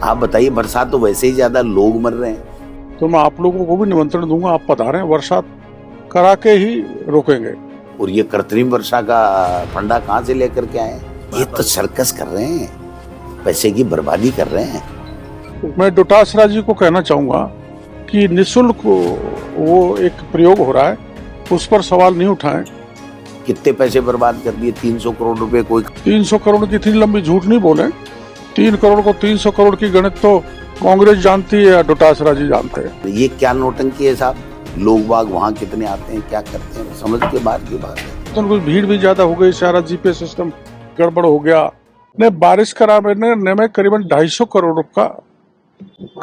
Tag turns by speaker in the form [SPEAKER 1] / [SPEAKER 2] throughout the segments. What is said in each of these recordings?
[SPEAKER 1] आप बताइए, बरसात तो वैसे ही ज्यादा लोग मर रहे हैं।
[SPEAKER 2] तो मैं आप लोगों को भी निमंत्रण दूंगा, आप पधारें, वर्षा करा के ही रोकेंगे।
[SPEAKER 1] और ये कृत्रिम वर्षा का फंडा कहाँ से लेकर के आए? ये तो सर्कस कर रहे हैं, पैसे की बर्बादी कर रहे हैं।
[SPEAKER 2] मैं डोटासरा जी को कहना चाहूंगा कि निःशुल्क वो एक प्रयोग हो रहा है, उस पर सवाल नहीं उठाएं।
[SPEAKER 1] कितने पैसे बर्बाद कर दिए? 300 करोड़ रुपए। कोई
[SPEAKER 2] 300 करोड़ की इतनी लंबी झूठ नहीं बोले। 3 करोड़ को 300 करोड़ की गणित तो कांग्रेस जानती है या डोटासरा जी जानते हैं।
[SPEAKER 1] ये क्या नौटंकी है साहब? लोग बाग वहाँ कितने आते हैं, क्या करते हैं, समझ के बाहर की बात है।
[SPEAKER 2] तो कुछ भीड़ भी ज्यादा हो गई, सारा जीपीएस सिस्टम गड़बड़ हो गया। ने बारिश कराने में करीबन 250 करोड़ का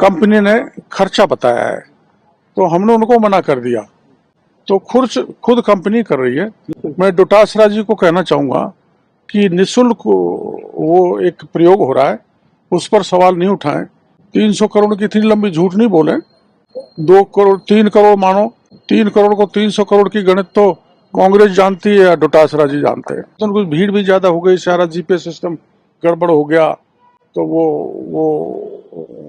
[SPEAKER 2] कंपनी ने खर्चा बताया है, तो हमने उनको मना कर दिया। तो खुद कंपनी कर रही है। मैं डोटासरा जी को कहना चाहूंगा कि निःशुल्क वो एक प्रयोग हो रहा है, उस पर सवाल नहीं उठाएं। 300 करोड़ की इतनी लंबी झूठ नहीं बोले। 2 करोड़ 3 करोड़ मानो, 3 करोड़ को 300 करोड़ की गणित तो कांग्रेस जानती है या डोटासरा जी जानते हैं। तो कुछ भीड़ भी ज्यादा हो गई, सारा जीपीएस सिस्टम गड़बड़ हो गया, तो वो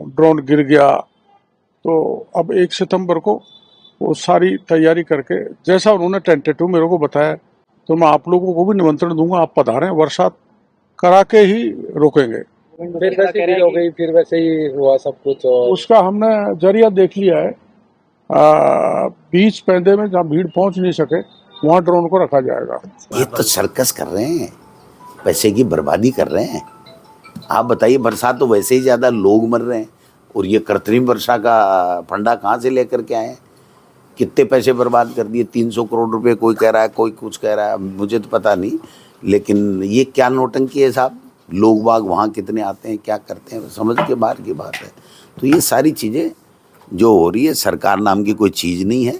[SPEAKER 2] ड्रोन गिर गया। तो अब 1 सितंबर को वो सारी तैयारी करके, जैसा उन्होंने टेंटेटिव मेरे को बताया, तो मैं आप लोगों को भी निमंत्रण दूंगा, आप पधारें, वर्षा करा के ही रोकेंगे।
[SPEAKER 3] फिर वैसे भीड़ हो गई, फिर वैसे ही हुआ सब कुछ। और
[SPEAKER 2] उसका हमने जरिया देख लिया है। बीच पैंदे में जहाँ भीड़ पहुंच नहीं सके, वहाँ ड्रोन को रखा जाएगा।
[SPEAKER 1] ये तो सर्कस कर रहे हैं, पैसे की बर्बादी कर रहे हैं। आप बताइए, बरसात तो वैसे ही ज्यादा लोग मर रहे हैं, और ये कृत्रिम वर्षा का फंडा कहाँ से लेकर के आए? कितने पैसे बर्बाद कर दिए? 300 करोड़ रुपए। कोई कह रहा है, कोई कुछ कह रहा है, मुझे तो पता नहीं, लेकिन ये क्या नौटंकी है साहब? लोग बाग वहाँ कितने आते हैं, क्या करते हैं, समझ के बाहर की बात है। तो ये सारी चीज़ें जो हो रही है, सरकार नाम की कोई चीज़ नहीं है।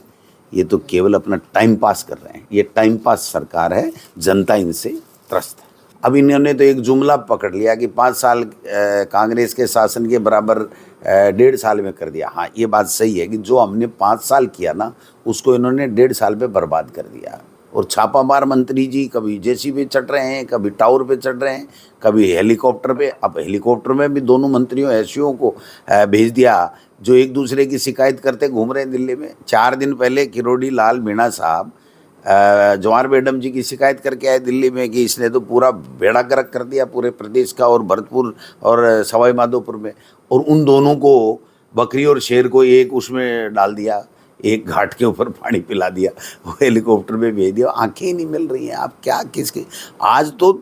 [SPEAKER 1] ये तो केवल अपना टाइम पास कर रहे हैं। ये टाइम पास सरकार है, जनता इनसे त्रस्त है। अब इन्होंने तो एक जुमला पकड़ लिया कि 5 साल कांग्रेस के शासन के बराबर 1.5 साल में कर दिया। हाँ, ये बात सही है कि जो हमने 5 साल किया ना, उसको इन्होंने 1.5 साल पे बर्बाद कर दिया। और छापामार मंत्री जी कभी जेसीबी चढ़ रहे हैं, कभी टावर पे चढ़ रहे हैं, कभी हेलीकॉप्टर पे। अब हेलीकॉप्टर में भी दोनों मंत्रियों ऐसियों को भेज दिया जो एक दूसरे की शिकायत करते घूम रहे हैं दिल्ली में। 4 दिन पहले किरोड़ी लाल मीणा साहब जवाहर मैडम जी की शिकायत करके आए दिल्ली में कि इसने तो पूरा बेड़ा गर्क कर दिया पूरे प्रदेश का, और भरतपुर और सवाई माधोपुर में। और उन दोनों को, बकरी और शेर को, एक उसमें डाल दिया, एक घाट के ऊपर पानी पिला दिया, वो हेलीकॉप्टर में भेज दिया। आंखें ही नहीं मिल रही हैं। आप क्या किसके? आज तो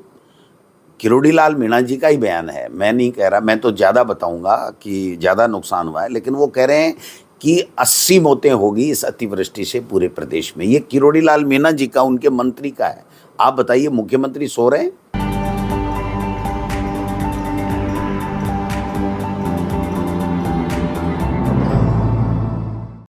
[SPEAKER 1] किरोड़ी लाल मीणा जी का ही बयान है, मैं नहीं कह रहा, मैं तो ज़्यादा बताऊंगा कि ज़्यादा नुकसान हुआ है, लेकिन वो कह रहे हैं कि 80 मौतें होगी इस अतिवृष्टि से पूरे प्रदेश में। ये किरोड़ी लाल मीणा जी का, उनके मंत्री का है। आप बताइए, मुख्यमंत्री सो रहे हैं?